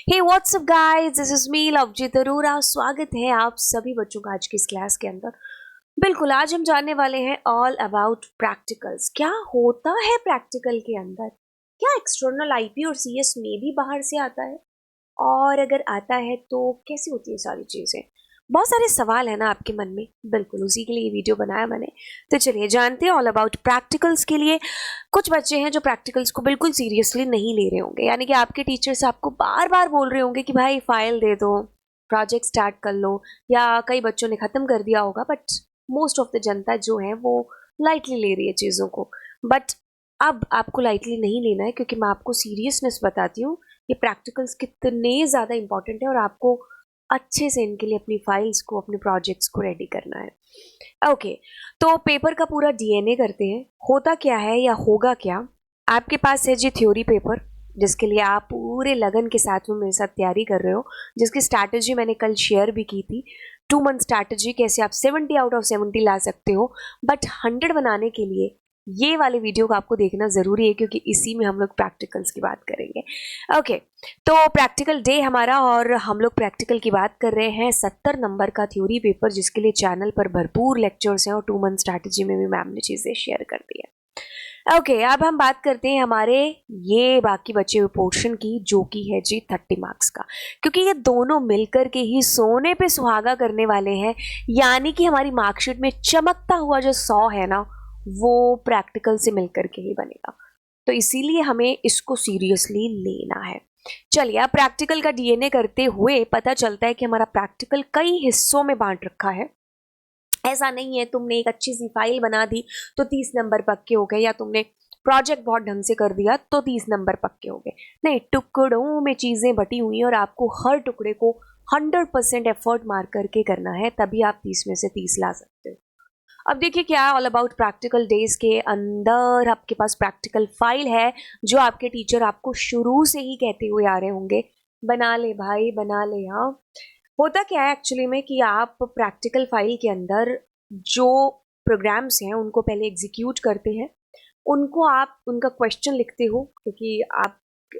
Hey whatsapp guys, this is me Lovejeet Arora. स्वागत है आप सभी बच्चों का आज की इस क्लास के अंदर। बिल्कुल, आज हम जानने वाले हैं ऑल अबाउट प्रैक्टिकल्स। क्या होता है प्रैक्टिकल के अंदर? क्या एक्सटर्नल आईपी और सीएस में भी बाहर से आता है? और अगर आता है तो कैसी होती है सारी चीज़ें? बहुत सारे सवाल है ना आपके मन में। बिल्कुल उसी के लिए ये वीडियो बनाया मैंने। तो चलिए जानते हैं ऑल अबाउट प्रैक्टिकल्स के लिए। कुछ बच्चे हैं जो प्रैक्टिकल्स को बिल्कुल सीरियसली नहीं ले रहे होंगे, यानी कि आपके टीचर्स आपको बार बार बोल रहे होंगे कि भाई फाइल दे दो, प्रोजेक्ट स्टार्ट कर लो, या कई बच्चों ने ख़त्म कर दिया होगा, बट मोस्ट ऑफ द जनता जो है वो लाइटली ले रही है चीज़ों को। बट अब आपको लाइटली नहीं लेना है, क्योंकि मैं आपको सीरियसनेस बताती हूँ। ये प्रैक्टिकल्स कितने ज़्यादा इंपॉर्टेंट है और आपको अच्छे से इनके लिए अपनी फाइल्स को, अपने प्रोजेक्ट्स को रेडी करना है। ओके, तो पेपर का पूरा डीएनए करते हैं। होता क्या है या होगा क्या? आपके पास है जी थ्योरी पेपर, जिसके लिए आप पूरे लगन के साथ में मेरे साथ तैयारी कर रहे हो, जिसकी स्ट्रैटेजी मैंने कल शेयर भी की थी। 2 मंथ स्ट्रैटेजी, कैसे आप 70 आउट ऑफ 70 ला सकते हो। बट 100 बनाने के लिए ये वाले वीडियो को आपको देखना ज़रूरी है, क्योंकि इसी में हम लोग प्रैक्टिकल्स की बात करेंगे। ओके, तो प्रैक्टिकल डे हमारा, और हम लोग प्रैक्टिकल की बात कर रहे हैं 70 नंबर का थ्योरी पेपर, जिसके लिए चैनल पर भरपूर लेक्चर्स हैं और 2 मंथ स्ट्रैटेजी में भी मैम ने चीज़ें शेयर कर दी है। ओके, अब हम बात करते हैं हमारे ये बाकी बचे हुए पोर्शन की, जो कि है जी 30 मार्क्स का, क्योंकि ये दोनों मिलकर के ही सोने पे सुहागा करने वाले हैं। यानी कि हमारी मार्कशीट में चमकता हुआ जो 100 है ना, वो प्रैक्टिकल से मिलकर के ही बनेगा। तो इसीलिए हमें इसको सीरियसली लेना है। चलिए, अब प्रैक्टिकल का डीएनए करते हुए पता चलता है कि हमारा प्रैक्टिकल कई हिस्सों में बांट रखा है। ऐसा नहीं है तुमने एक अच्छी सी फाइल बना दी तो 30 नंबर पक्के हो गए, या तुमने प्रोजेक्ट बहुत ढंग से कर दिया तो 30 नंबर पक्के हो गए। नहीं, टुकड़ों में चीज़ें बटी हुई हैं और आपको हर टुकड़े को 100% एफर्ट मार करके करना है, तभी आप 30 में से 30 ला सकते हो। अब देखिए क्या ऑल अबाउट प्रैक्टिकल डेज के अंदर आपके पास प्रैक्टिकल फाइल है, जो आपके टीचर आपको शुरू से ही कहते हुए आ रहे होंगे, बना ले भाई बना ले। हाँ, होता क्या है एक्चुअली में कि आप प्रैक्टिकल फाइल के अंदर जो प्रोग्राम्स हैं उनको पहले एग्जीक्यूट करते हैं, उनको आप उनका क्वेश्चन लिखते हो, क्योंकि आप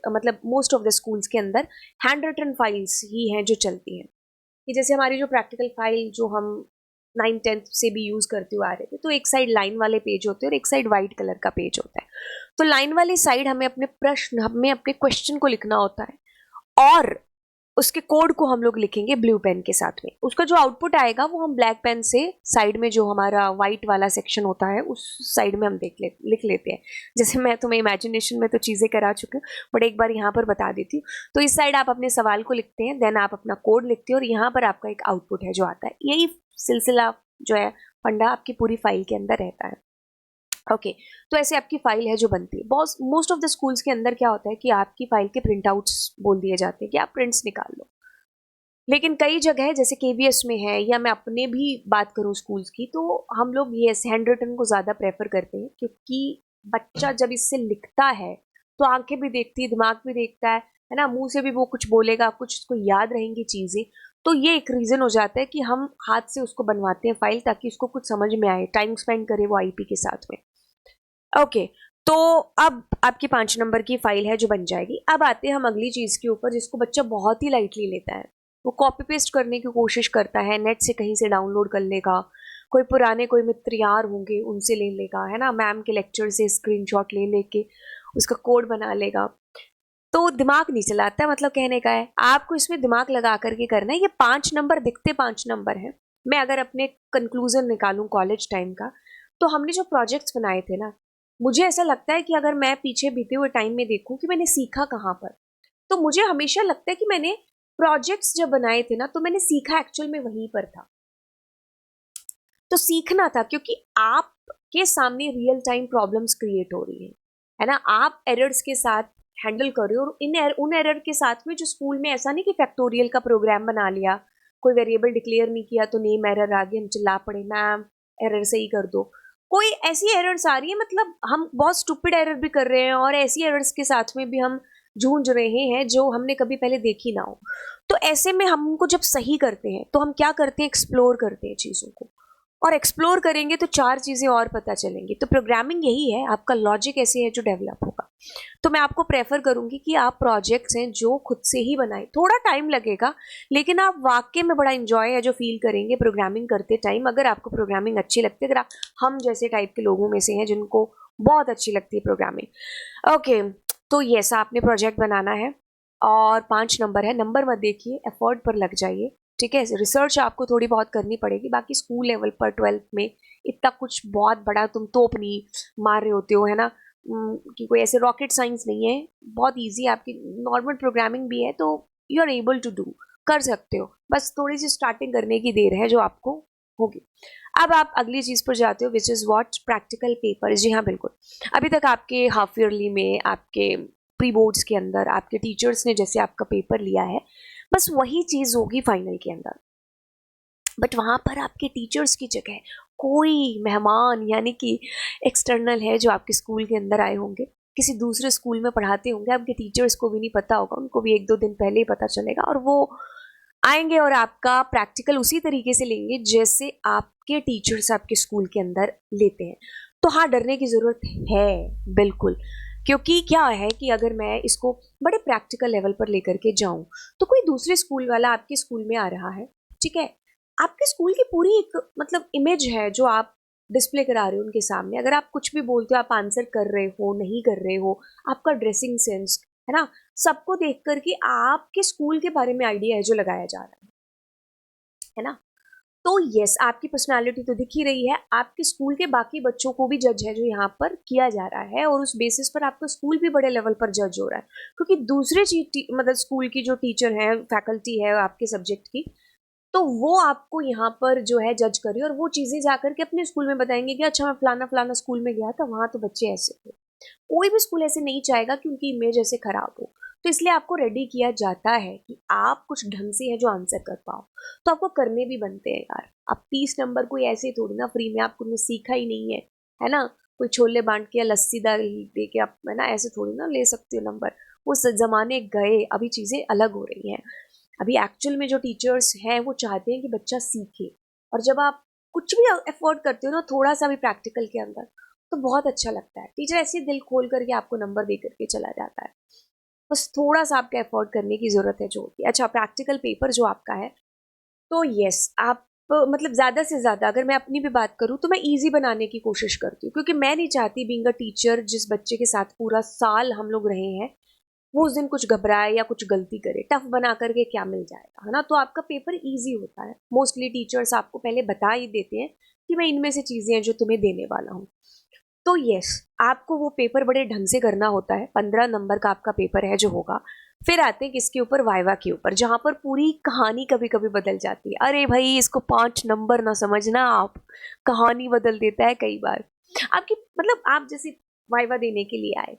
मतलब मोस्ट ऑफ द स्कूल्स के अंदर हैंड रिटन फाइल्स ही हैं जो चलती हैं। कि जैसे हमारी जो प्रैक्टिकल फाइल जो हम 9th-10th से भी यूज़ करते हुए आ रहे थे, तो एक साइड लाइन वाले पेज होते हैं और एक साइड वाइट कलर का पेज होता है। तो लाइन वाली साइड हमें अपने प्रश्न, हमें अपने क्वेश्चन को लिखना होता है, और उसके कोड को हम लोग लिखेंगे ब्लू पेन के साथ में। उसका जो आउटपुट आएगा वो हम ब्लैक पेन से साइड में जो हमारा वाइट वाला सेक्शन होता है उस साइड में हम लिख लेते हैं। जैसे मैं तुम्हें इमेजिनेशन में तो चीज़ें करा चुकी हूँ, बट एक बार यहाँ पर बता देती हूँ। तो इस साइड आप अपने सवाल को लिखते हैं, देन आप अपना कोड लिखते हैं, और यहाँ पर आपका एक आउटपुट है जो आता है। यही सिलसिला जो है फंडा आपकी पूरी फाइल के अंदर रहता है। ओके, तो ऐसे आपकी फाइल है जो बनती है। बहुत मोस्ट ऑफ द स्कूल्स के अंदर क्या होता है कि आपकी फाइल के प्रिंट आउट्स बोल दिए जाते हैं कि आप प्रिंट्स निकाल लो। लेकिन कई जगह जैसे केवीएस में है, या मैं अपने भी बात करूँ स्कूल्स की, तो हम लोग ये हैंड रिटन को ज़्यादा प्रेफर करते हैं, क्योंकि बच्चा जब इससे लिखता है तो आंखें भी देखती है, दिमाग भी देखता है ना, मुंह से भी वो कुछ बोलेगा, कुछ उसको याद रहेंगी चीज़ें। तो ये एक रीज़न हो जाता है कि हम हाथ से उसको बनवाते हैं फाइल, ताकि उसको कुछ समझ में आए, टाइम स्पेंड करे वो आईपी के साथ में। ओके, तो अब आपकी 5 नंबर की फाइल है जो बन जाएगी। अब आते हैं हम अगली चीज़ के ऊपर, जिसको बच्चा बहुत ही लाइटली लेता है। वो कॉपी पेस्ट करने की कोशिश करता है, नेट से कहीं से डाउनलोड कर लेगा, कोई पुराने कोई मित्र यार होंगे उनसे ले लेगा, है ना, मैम के लेक्चर से स्क्रीनशॉट ले लेके उसका कोड बना लेगा। तो दिमाग नहीं चलाता, मतलब कहने का है आपको इसमें दिमाग लगा करके करना है। ये 5 नंबर दिखते 5 नंबर है। मैं अगर अपने कंक्लूजन निकालूं कॉलेज टाइम का, तो हमने जो प्रोजेक्ट्स बनाए थे ना, मुझे ऐसा लगता है कि अगर मैं पीछे बीते हुए टाइम में देखूं कि मैंने सीखा कहाँ पर, तो मुझे हमेशा लगता है कि मैंने प्रोजेक्ट्स जब बनाए थे ना, तो मैंने सीखा एक्चुअल में वहीं पर था। तो सीखना था, क्योंकि आपके सामने रियल टाइम प्रॉब्लम्स क्रिएट हो रही है ना, आप एरर्स के साथ हैंडल कर रहे हो, और उन एरर के साथ में जो स्कूल में ऐसा नहीं कि फैक्टोरियल का प्रोग्राम बना लिया, कोई वेरिएबल डिक्लेयर नहीं किया तो नेम एरर आ गई, हम चिल्ला पड़े मैम एरर सही कर दो। कोई ऐसी एरर्स आ रही है, मतलब हम बहुत स्टूपिड एरर भी कर रहे हैं, और ऐसी एरर्स के साथ में भी हम जूझ रहे हैं जो हमने कभी पहले देखी ना हो। तो ऐसे में हमको जब सही करते हैं तो हम क्या करते हैं, एक्सप्लोर करते हैं चीज़ों को, और एक्सप्लोर करेंगे तो 4 चीज़ें और पता चलेंगी। तो प्रोग्रामिंग यही है, आपका लॉजिक ऐसे है जो डेवलप होगा। तो मैं आपको प्रेफर करूंगी कि आप प्रोजेक्ट्स हैं जो खुद से ही बनाएं। थोड़ा टाइम लगेगा, लेकिन आप वाकई में बड़ा इंजॉय है जो फील करेंगे प्रोग्रामिंग करते टाइम, अगर आपको प्रोग्रामिंग अच्छी लगती है, अगर हम जैसे टाइप के लोगों में से हैं जिनको बहुत अच्छी लगती है प्रोग्रामिंग। ओके, तो यस, आपने प्रोजेक्ट बनाना है और 5 नंबर है, नंबर मत देखिए, एफर्ट पर लग जाइए, ठीक है। रिसर्च आपको थोड़ी बहुत करनी पड़ेगी, बाकी स्कूल लेवल पर 12th में इतना कुछ बहुत बड़ा तुम तोप नहीं मार रहे होते हो, है ना, कि कोई ऐसे रॉकेट साइंस नहीं है, बहुत इजी आपकी नॉर्मल प्रोग्रामिंग भी है, तो you are able to do, कर सकते हो, बस थोड़ी सी स्टार्टिंग करने की देर है जो आपको होगी। अब आप अगली चीज़ पर जाते हो, which is what, practical paper. जी हाँ, बिल्कुल। अभी तक आपके हाफ ईयरली में, आपके प्री बोर्ड्स के अंदर आपके टीचर्स ने जैसे आपका पेपर लिया है, बस वही चीज़ होगी फाइनल के अंदर, बट वहाँ पर आपके टीचर्स की जगह कोई मेहमान यानी कि एक्सटर्नल है जो आपके स्कूल के अंदर आए होंगे, किसी दूसरे स्कूल में पढ़ाते होंगे, आपके टीचर्स को भी नहीं पता होगा, उनको भी 1-2 दिन पहले ही पता चलेगा, और वो आएंगे और आपका प्रैक्टिकल उसी तरीके से लेंगे जैसे आपके टीचर्स आपके स्कूल के अंदर लेते हैं। तो हाँ, डरने की ज़रूरत है, बिल्कुल, क्योंकि क्या है कि अगर मैं इसको बड़े प्रैक्टिकल लेवल पर लेकर के जाऊं, तो कोई दूसरे स्कूल वाला आपके स्कूल में आ रहा है, ठीक है, आपके स्कूल की पूरी एक मतलब इमेज है जो आप डिस्प्ले करा रहे हो उनके सामने, अगर आप कुछ भी बोलते हो, आप आंसर कर रहे हो नहीं कर रहे हो, आपका ड्रेसिंग सेंस, है ना, सबको देख करके आपके स्कूल के बारे में आइडिया है जो लगाया जा रहा है ना। तो यस, आपकी पर्सनालिटी तो दिख ही रही है, आपके स्कूल के बाकी बच्चों को भी जज है जो यहाँ पर किया जा रहा है, और उस बेसिस पर आपका स्कूल भी बड़े लेवल पर जज हो रहा है, क्योंकि दूसरे मतलब स्कूल की जो टीचर है, फैकल्टी है आपके सब्जेक्ट की, तो वो आपको यहाँ पर जो है जज करी, और वो चीज़ें जाकर के अपने स्कूल में बताएंगे कि अच्छा मैं फलाना फलाना स्कूल में गया था, वहाँ तो बच्चे ऐसे थे। कोई भी स्कूल ऐसे नहीं चाहेगा कि उनकी इमेज ऐसे खराब हो, तो इसलिए आपको रेडी किया जाता है कि आप कुछ ढंग से है जो आंसर कर पाओ, तो आपको करने भी बनते हैं यार। अब 30 नंबर कोई ऐसे थोड़ी ना फ्री में आपको सीखा ही नहीं है ना, कोई छोले बांट के या लस्सी दे के आप, है ना, ऐसे थोड़ी ना ले सकते हो नंबर, वो जमाने गए, अभी चीज़ें अलग हो रही हैं। अभी एक्चुअल में जो टीचर्स हैं वो चाहते हैं कि बच्चा सीखे, और जब आप कुछ भी एफर्ट करते हो ना थोड़ा सा भी प्रैक्टिकल के अंदर, तो बहुत अच्छा लगता है, टीचर ऐसे दिल खोल करके आपको नंबर दे करके चला जाता है, बस थोड़ा सा आपका एफर्ट करने की ज़रूरत है जो होती है। अच्छा, प्रैक्टिकल पेपर जो आपका है, तो यस, आप मतलब ज़्यादा से ज़्यादा अगर मैं अपनी भी बात करूँ तो मैं इजी बनाने की कोशिश करती हूँ, क्योंकि मैं नहीं चाहती बीइंग अ टीचर जिस बच्चे के साथ पूरा साल हम लोग रहे हैं, वो उस दिन कुछ घबराए या कुछ गलती करे, टफ बना करके क्या मिल जाएगा, है ना। तो आपका पेपर इजी होता है, मोस्टली टीचर्स आपको पहले बता ही देते हैं कि मैं इनमें से चीज़ें हैं जो तुम्हें देने वाला हूँ। तो यस, आपको वो पेपर बड़े ढंग से करना होता है, 15 नंबर का आपका पेपर है जो होगा। फिर आते हैं किसके ऊपर, वाइवा के ऊपर, जहाँ पर पूरी कहानी कभी कभी बदल जाती है। अरे भाई, इसको 5 नंबर ना समझना आप, कहानी बदल देता है कई बार आपकी, मतलब आप जैसे वाइवा देने के लिए आए,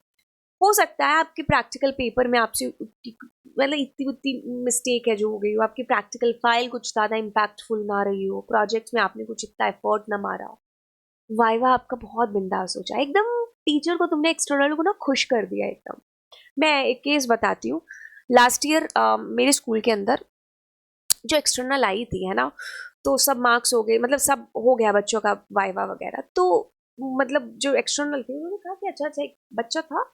हो सकता है आपके प्रैक्टिकल पेपर में आपसे मतलब इतनी उतनी मिस्टेक है जो हो गई हो, आपकी प्रैक्टिकल फाइल कुछ ज़्यादा इम्पैक्टफुल ना रही हो, प्रोजेक्ट्स में आपने कुछ इतना एफर्ट ना मारा हो, वाइवा आपका बहुत बिंदास हो जाए एकदम, टीचर को तुमने एक्सटर्नल को ना खुश कर दिया एकदम। मैं एक केस बताती हूँ, लास्ट ईयर मेरे स्कूल के अंदर जो एक्सटर्नल आई थी, है ना, तो सब मार्क्स हो गए, मतलब सब हो गया बच्चों का वाइवा वगैरह, तो मतलब जो एक्सटर्नल थे उन्होंने कहा कि अच्छा अच्छा एक बच्चा था,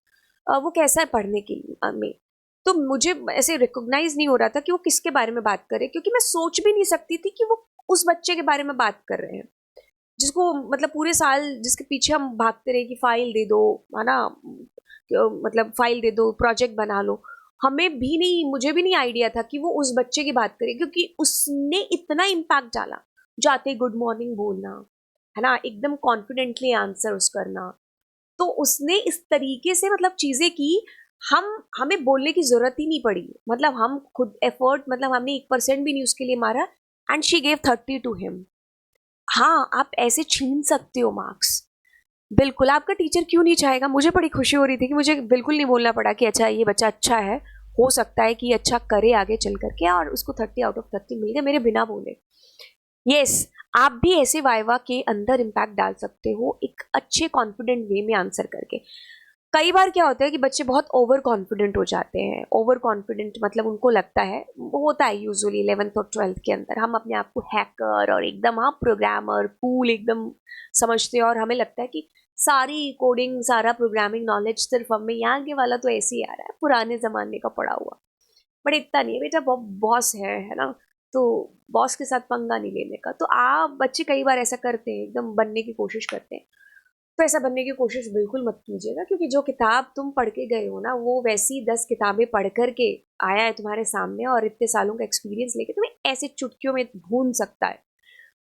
वो कैसा है पढ़ने के लिए में, तो मुझे ऐसे रिकॉग्नाइज नहीं हो रहा था कि वो किसके बारे में बात करे, क्योंकि मैं सोच भी नहीं सकती थी कि वो उस बच्चे के बारे में बात कर रहे हैं जिसको मतलब पूरे साल जिसके पीछे हम भागते रहे कि फाइल दे दो, है ना, मतलब फाइल दे दो, प्रोजेक्ट बना लो, हमें भी नहीं, मुझे भी नहीं आइडिया था कि वो उस बच्चे की बात करे, क्योंकि उसने इतना इम्पैक्ट डाला, जाते गुड मॉर्निंग बोलना, है ना, एकदम कॉन्फिडेंटली आंसर्स करना, तो उसने इस तरीके से मतलब चीजें की, हमें बोलने की जरूरत ही नहीं पड़ी, मतलब हम खुद एफर्ट, मतलब हमने 1% भी नहीं उसके लिए मारा, and she gave 30 to him. हाँ, आप ऐसे छीन सकते हो मार्क्स, बिल्कुल, आपका टीचर क्यों नहीं चाहेगा। मुझे बड़ी खुशी हो रही थी कि मुझे बिल्कुल नहीं बोलना पड़ा कि अच्छा ये बच्चा अच्छा है, हो सकता है कि अच्छा करे आगे चल करके, और उसको 30 आउट ऑफ 30 मिल गए मेरे बिना बोले। यस, आप भी ऐसे वाइवा के अंदर इम्पैक्ट डाल सकते हो एक अच्छे कॉन्फिडेंट वे में आंसर करके। कई बार क्या होता है कि बच्चे बहुत ओवर कॉन्फिडेंट हो जाते हैं, ओवर कॉन्फिडेंट मतलब उनको लगता है, वो होता है यूजुअली 11th और 12th के अंदर, हम अपने आप को हैकर और एकदम हाँ प्रोग्रामर कूल एकदम समझते हैं, और हमें लगता है कि सारी कोडिंग, सारा प्रोग्रामिंग नॉलेज सिर्फ हमें, यहाँ के वाला तो ऐसे ही आ रहा है, पुराने ज़माने का पड़ा हुआ। बट इतना नहीं है बेटा, बॉस है ना, तो बॉस के साथ पंगा नहीं लेने का। तो आप बच्चे कई बार ऐसा करते हैं, एकदम बनने की कोशिश करते हैं, तो ऐसा बनने की कोशिश बिल्कुल मत कीजिएगा, क्योंकि जो किताब तुम पढ़ के गए हो ना, वो वैसी 10 किताबें पढ़ करके आया है तुम्हारे सामने, और इतने सालों का एक्सपीरियंस लेके तुम्हें ऐसे चुटकियों में भून सकता है।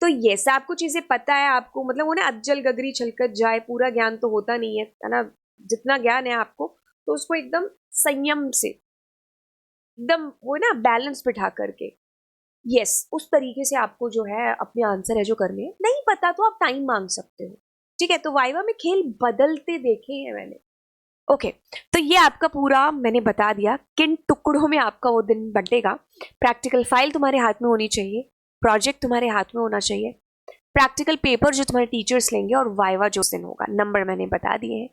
तो ये सब आपको चीज़ें पता है, आपको मतलब वो ना अज्जल गगरी छलकत जाए, पूरा ज्ञान तो होता नहीं है ना। जितना ज्ञान है आपको, तो उसको एकदम संयम से, एकदम वो ना बैलेंस बिठा करके, यस उस तरीके से आपको जो है अपने आंसर है जो करने हैं। नहीं पता तो आप टाइम मांग सकते हो, ठीक है। तो वाइवा में खेल बदलते देखे हैं मैंने। ओके, तो ये आपका पूरा मैंने बता दिया किन टुकड़ों में आपका वो दिन बंटेगा। प्रैक्टिकल फाइल तुम्हारे हाथ में होनी चाहिए, प्रोजेक्ट तुम्हारे हाथ में होना चाहिए, प्रैक्टिकल पेपर जो तुम्हारे टीचर्स लेंगे, और वाइवा जो दिन होगा। नंबर मैंने बता दिए हैं।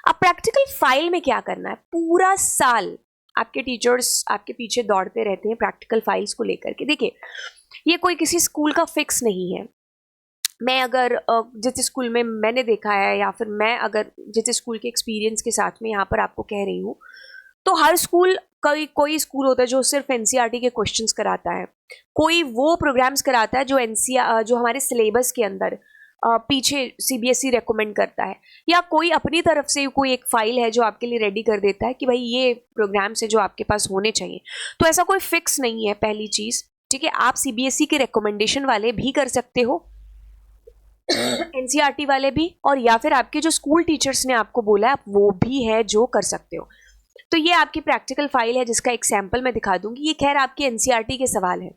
अब प्रैक्टिकल फाइल में क्या करना है, पूरा साल आपके टीचर्स आपके पीछे दौड़ते रहते हैं प्रैक्टिकल फाइल्स को लेकर के। देखिए, ये कोई किसी स्कूल का फिक्स नहीं है। मैं अगर जिस स्कूल में मैंने देखा है, या फिर मैं अगर जिस स्कूल के एक्सपीरियंस के साथ में यहाँ पर आपको कह रही हूँ, तो हर स्कूल, कोई स्कूल होता है जो सिर्फ एनसीईआरटी के क्वेश्चंस कराता है, कोई वो प्रोग्राम्स कराता है जो जो हमारे सिलेबस के अंदर पीछे सीबीएसई रेकमेंड करता है, या कोई अपनी तरफ से कोई एक फाइल है जो आपके लिए रेडी कर देता है कि भाई ये प्रोग्राम्स है जो आपके पास होने चाहिए। तो ऐसा कोई फिक्स नहीं है, पहली चीज़, ठीक है। आप सीबीएसई के रिकमेंडेशन वाले भी कर सकते हो, एनसीईआरटी वाले भी, और या फिर आपके जो स्कूल टीचर्स ने आपको बोला है आप वो भी है जो कर सकते हो। तो ये आपकी प्रैक्टिकल फाइल है, जिसका एक सैंपल मैं दिखा दूंगी। ये खैर आपके एनसीईआरटी के सवाल है,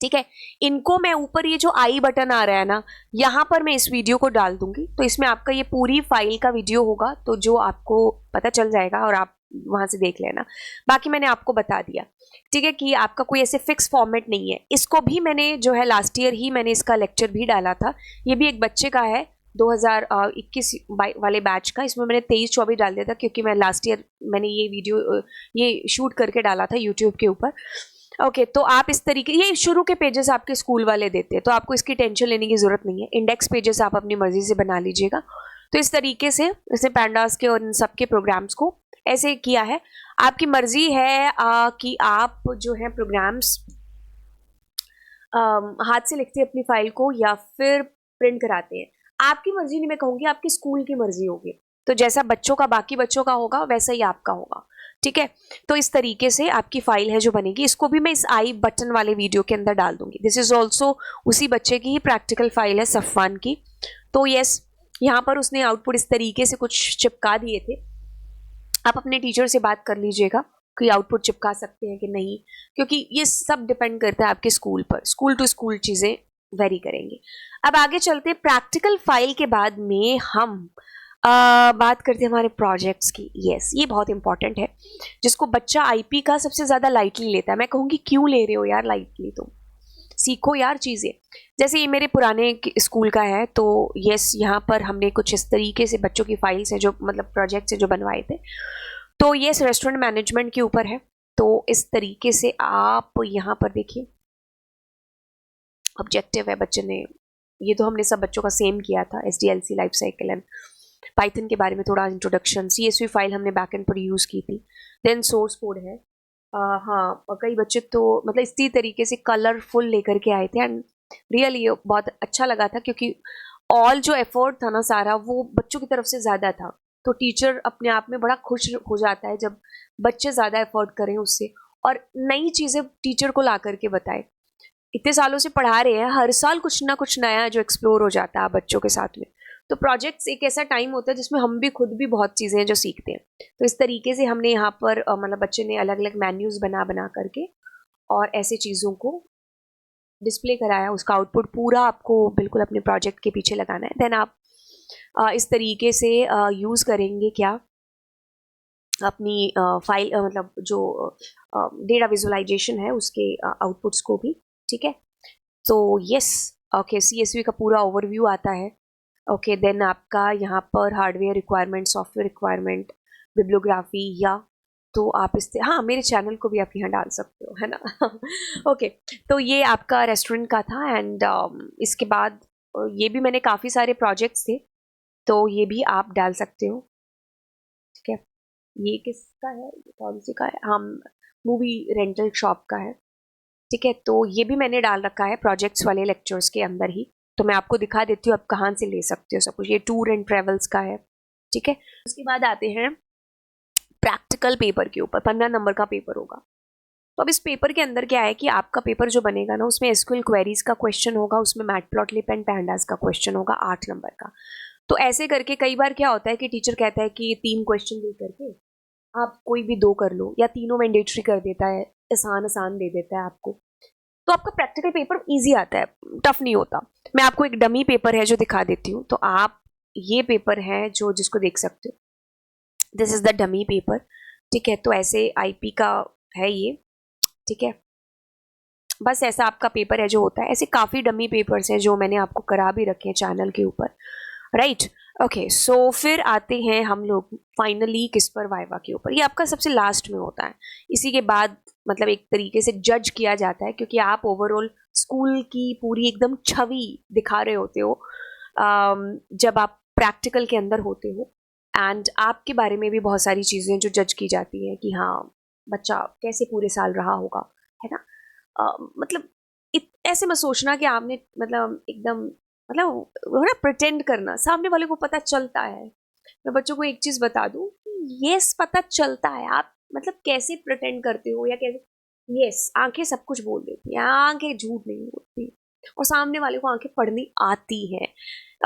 ठीक है। इनको मैं ऊपर ये जो आई बटन आ रहा है ना, यहाँ पर मैं इस वीडियो को डाल दूंगी, तो इसमें आपका ये पूरी फाइल का वीडियो होगा, तो जो आपको पता चल जाएगा और आप वहां से देख लेना। बाकी मैंने आपको बता दिया, ठीक है, कि आपका कोई ऐसे फिक्स फॉर्मेट नहीं है। इसको भी मैंने जो है लास्ट ईयर ही मैंने इसका लेक्चर भी डाला था। ये भी एक बच्चे का है 2021 वाले बैच का। इसमें मैंने 23-24 डाल दिया था, क्योंकि मैं लास्ट ईयर मैंने ये वीडियो ये शूट करके डाला था यूट्यूब के ऊपर। ओके, तो आप इस तरीके, ये शुरू के पेजेस आपके स्कूल वाले देते हैं, तो आपको इसकी टेंशन लेने की ज़रूरत नहीं है। इंडेक्स पेजेस आप अपनी मर्जी से बना लीजिएगा। तो इस तरीके से इसने पैंडास के और इन सब के प्रोग्राम्स को ऐसे किया है। आपकी मर्जी है कि आप जो है प्रोग्राम्स हाथ से लिखते हैं अपनी फाइल को, या फिर प्रिंट कराते हैं। आपकी मर्जी नहीं, मैं कहूँगी आपकी स्कूल की मर्जी होगी। तो जैसा बच्चों का, बाकी बच्चों का होगा, वैसा ही आपका होगा, ठीक है। तो इस तरीके से आपकी फाइल है जो बनेगी। इसको भी मैं इस आई बटन वाले वीडियो के अंदर डाल दूंगी। दिस इज ऑल्सो उसी बच्चे की ही प्रैक्टिकल फाइल है, सफ़वान की। तो यस, यहाँ पर उसने आउटपुट इस तरीके से कुछ चिपका दिए थे। आप अपने टीचर से बात कर लीजिएगा कि आउटपुट चिपका सकते हैं कि नहीं, क्योंकि ये सब डिपेंड करता है आपके स्कूल पर। स्कूल टू स्कूल चीज़ें वेरी करेंगी। अब आगे चलते हैं। प्रैक्टिकल फाइल के बाद में हम बात करते हैं हमारे प्रोजेक्ट्स की। यस, ये बहुत इंपॉर्टेंट है, जिसको बच्चा आईपी का सबसे ज़्यादा लाइटली लेता है। मैं कहूँगी क्यों ले रहे हो यार लाइटली, तुम सीखो यार चीज़ें। जैसे ये मेरे पुराने स्कूल का है, तो यस, यहाँ पर हमने कुछ इस तरीके से बच्चों की फाइल्स है जो मतलब प्रोजेक्ट्स है जो बनवाए थे। तो यस, रेस्टोरेंट मैनेजमेंट के ऊपर है। तो इस तरीके से आप यहाँ पर देखिए, ऑब्जेक्टिव है बच्चे ने, ये तो हमने सब बच्चों का सेम किया था। SDLC life cycle and Python के बारे में थोड़ा इंट्रोडक्शन, CSV फाइल हमने बैकएंड पर यूज़ की थी। देन सोर्स कोड है। हाँ, और कई बच्चे तो मतलब इसी तरीके से कलरफुल लेकर के आए थे, एंड रियली ये बहुत अच्छा लगा था, क्योंकि ऑल जो एफर्ट था ना सारा, वो बच्चों की तरफ से ज़्यादा था। तो टीचर अपने आप में बड़ा खुश हो जाता है जब बच्चे ज़्यादा एफर्ट करें उससे, और नई चीज़ें टीचर को ला करके बताए। इतने सालों से पढ़ा रहे हैं, हर साल कुछ ना कुछ नया जो एक्सप्लोर हो जाता है बच्चों के साथ में। तो प्रोजेक्ट्स एक ऐसा टाइम होता है जिसमें हम भी खुद भी बहुत चीज़ें हैं जो सीखते हैं। तो इस तरीके से हमने यहाँ पर मतलब बच्चे ने अलग अलग मेन्यूज़ बना बना करके और ऐसे चीज़ों को डिस्प्ले कराया। उसका आउटपुट पूरा आपको बिल्कुल अपने प्रोजेक्ट के पीछे लगाना है। देन आप इस तरीके से यूज़ करेंगे क्या, अपनी फाइल मतलब जो डेटा विजुअलाइजेशन है उसके आउटपुट्स को भी, ठीक है। तो यस, ओके, CSV का पूरा ओवरव्यू आता है। ओके, देन आपका यहाँ पर hardware requirement, software requirement, bibliography, या तो आप इस, हाँ, मेरे चैनल को भी आप यहाँ डाल सकते हो, है ना। ओके, तो ये आपका रेस्टोरेंट का था। एंड इसके बाद ये भी मैंने काफ़ी सारे प्रोजेक्ट्स थे, तो ये भी आप डाल सकते हो। ठीक है, ये किसका है, ये कौन सी का है, हम मूवी रेंटल शॉप का है। ठीक है, तो ये भी मैंने डाल रखा है प्रोजेक्ट्स वाले लेक्चर्स के अंदर ही। तो मैं आपको दिखा देती हूँ आप कहाँ से ले सकते हो सब कुछ। ये टूर एंड ट्रेवल्स का है। ठीक है, उसके बाद आते हैं प्रैक्टिकल पेपर के ऊपर। 15 नंबर का पेपर होगा। तो अब इस पेपर के अंदर क्या है कि आपका पेपर जो बनेगा ना, उसमें एसक्यूएल क्वेरीज का क्वेश्चन होगा, उसमें मैटप्लॉटलिब एंड पैंडास का क्वेश्चन होगा 8 नंबर का। तो ऐसे करके कई बार क्या होता है कि टीचर कहता है कि 3 क्वेश्चन दे करके आप कोई भी 2 कर लो, या तीनों मैंडेटरी कर देता है, आसान आसान दे देता है आपको। तो आपका प्रैक्टिकल पेपर इजी आता है, टफ नहीं होता। मैं आपको एक डमी पेपर है जो दिखा देती हूँ। तो आप ये पेपर है जो जिसको देख सकते हो, this is the dummy paper. ठीक है, तो ऐसे आईपी का है ये। ठीक है, बस ऐसा आपका पेपर है जो होता है। ऐसे काफ़ी डमी पेपर्स हैं जो मैंने आपको करा भी रखे हैं चैनल के ऊपर, राइट। ओके, सो फिर आते हैं हम लोग फाइनली किस पर, वाइवा के ऊपर। ये आपका सबसे लास्ट में होता है। इसी के बाद मतलब एक तरीके से जज किया जाता है, क्योंकि आप ओवरऑल स्कूल की पूरी एकदम छवि दिखा रहे होते हो जब आप प्रैक्टिकल के अंदर होते हो। एंड आपके बारे में भी बहुत सारी चीज़ें जो जज की जाती हैं कि हाँ बच्चा कैसे पूरे साल रहा होगा, है ना। मतलब ऐसे मत सोचना कि आपने मतलब एकदम मतलब वो ना प्रिटेंड करना, सामने वाले को पता चलता है। मैं बच्चों को एक चीज बता दूं, यस पता चलता है आप मतलब कैसे प्रिटेंड करते हो या कैसे। यस, आंखें सब कुछ बोल देती हैं, आंखें झूठ नहीं बोलती, और सामने वाले को आंखें पढ़नी आती हैं।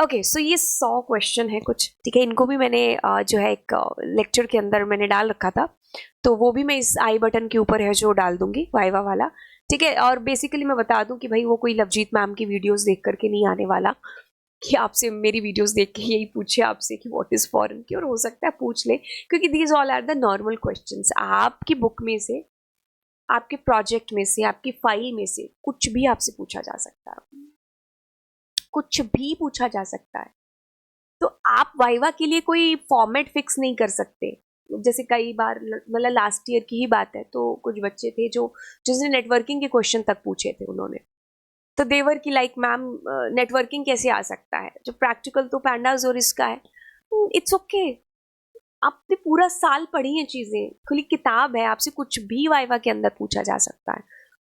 ओके, सो ये 100 क्वेश्चन है कुछ। ठीक है, इनको भी मैंने जो है एक लेक्चर के अंदर मैंने डाल रखा था, तो वो भी मैं इस आई बटन के ऊपर है जो डाल दूंगी, वाइवा वाला। ठीक है, और बेसिकली मैं बता दूं कि भाई वो कोई लवजीत मैम की वीडियोस देख करके नहीं आने वाला कि आपसे मेरी वीडियोस देख के यही पूछे आपसे कि व्हाट इज फॉरेन की, और हो सकता है पूछ ले, क्योंकि these all are the normal questions. आपकी बुक में से, आपके प्रोजेक्ट में से, आपकी फाइल में से कुछ भी आपसे पूछा जा सकता है, कुछ भी पूछा जा सकता है। तो आप वाइवा के लिए कोई फॉर्मेट फिक्स नहीं कर सकते। जैसे कई बार मतलब लास्ट ईयर की ही बात है, तो कुछ बच्चे थे जो जिसने नेटवर्किंग के क्वेश्चन तक पूछे थे उन्होंने। तो देवर की लाइक मैम नेटवर्किंग कैसे आ सकता है, जो प्रैक्टिकल तो पैंडाज और इसका है। इट्स ओके, आपने पूरा साल पढ़ी हैं चीजें, खुली किताब है, आपसे कुछ भी वाइवा के अंदर पूछा जा सकता है।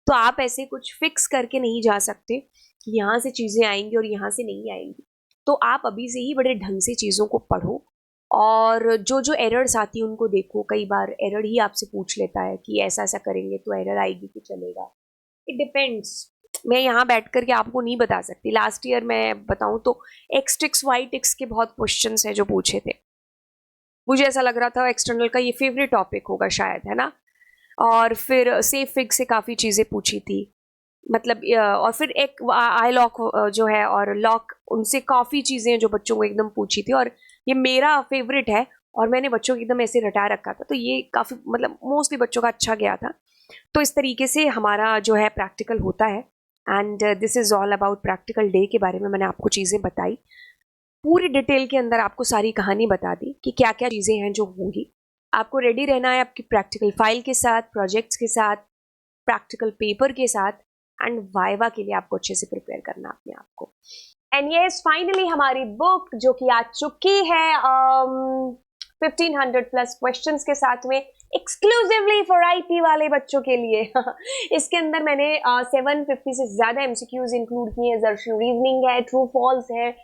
तो आप ऐसे कुछ फिक्स करके नहीं जा सकते कि यहाँ से चीजें आएंगी और यहाँ से नहीं आएंगी। तो आप अभी से ही बड़े ढंग से चीजों को पढ़ो, और जो जो एरर्स आती है उनको देखो। कई बार एरर ही आपसे पूछ लेता है कि ऐसा ऐसा करेंगे तो एरर आएगी कि चलेगा। It depends. मैं यहाँ बैठ करके आपको नहीं बता सकती। लास्ट ईयर मैं बताऊं तो एक्स टिक्स वाई टिक्स के बहुत क्वेश्चंस हैं जो पूछे थे। मुझे ऐसा लग रहा था एक्सटर्नल का ये फेवरेट टॉपिक होगा शायद, है ना। और फिर सेफ फिग से काफ़ी चीज़ें पूछी थी, मतलब और फिर एक आई लॉक जो है और लॉक, उनसे काफ़ी चीज़ें जो बच्चों को एकदम पूछी थी, और ये मेरा फेवरेट है और मैंने बच्चों को एकदम ऐसे रटा रखा था। तो ये काफ़ी मतलब मोस्टली बच्चों का अच्छा गया था। तो इस तरीके से हमारा जो है प्रैक्टिकल होता है। And this is all about practical day के बारे में मैंने आपको चीज़ें बताई, पूरी डिटेल के अंदर आपको सारी कहानी बता दी कि क्या क्या चीज़ें हैं जो होंगी। आपको रेडी रहना है आपकी प्रैक्टिकल फाइल के साथ, प्रोजेक्ट्स के साथ, प्रैक्टिकल पेपर के साथ, एंड वाइवा के लिए आपको अच्छे से प्रिपेयर करना अपने आप को। एंड यस, फाइनली हमारी बुक जो कि आ चुकी है 1500 प्लस क्वेश्चंस के साथ में, एक्सक्लूसिवली फॉर आईपी वाले बच्चों के लिए। इसके अंदर मैंने 750 से ज्यादा एमसीक्यूज इंक्लूड किए हैं। जर्शन रीजनिंग है, ट्रू फॉल्स है,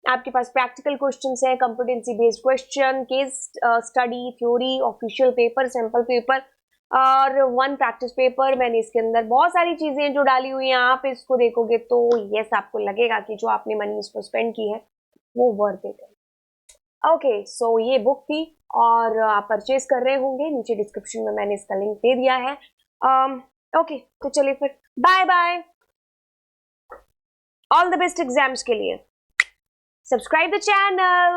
आपके पास प्रैक्टिकल क्वेश्चंस है, competency based question, case study, theory, official paper, sample paper और 1 प्रैक्टिस पेपर। मैंने इसके अंदर बहुत सारी चीजें जो डाली हुई हैं, आप इसको देखोगे तो यस आपको लगेगा कि जो आपने मनी इस पर स्पेंड की है वो वर्थ इट है। ओके, सो ये बुक थी और आप परचेज कर रहे होंगे, नीचे डिस्क्रिप्शन में मैंने इसका लिंक दे दिया है। ओके, तो चलिए फिर bye bye, all the best exams के लिए। Subscribe the channel.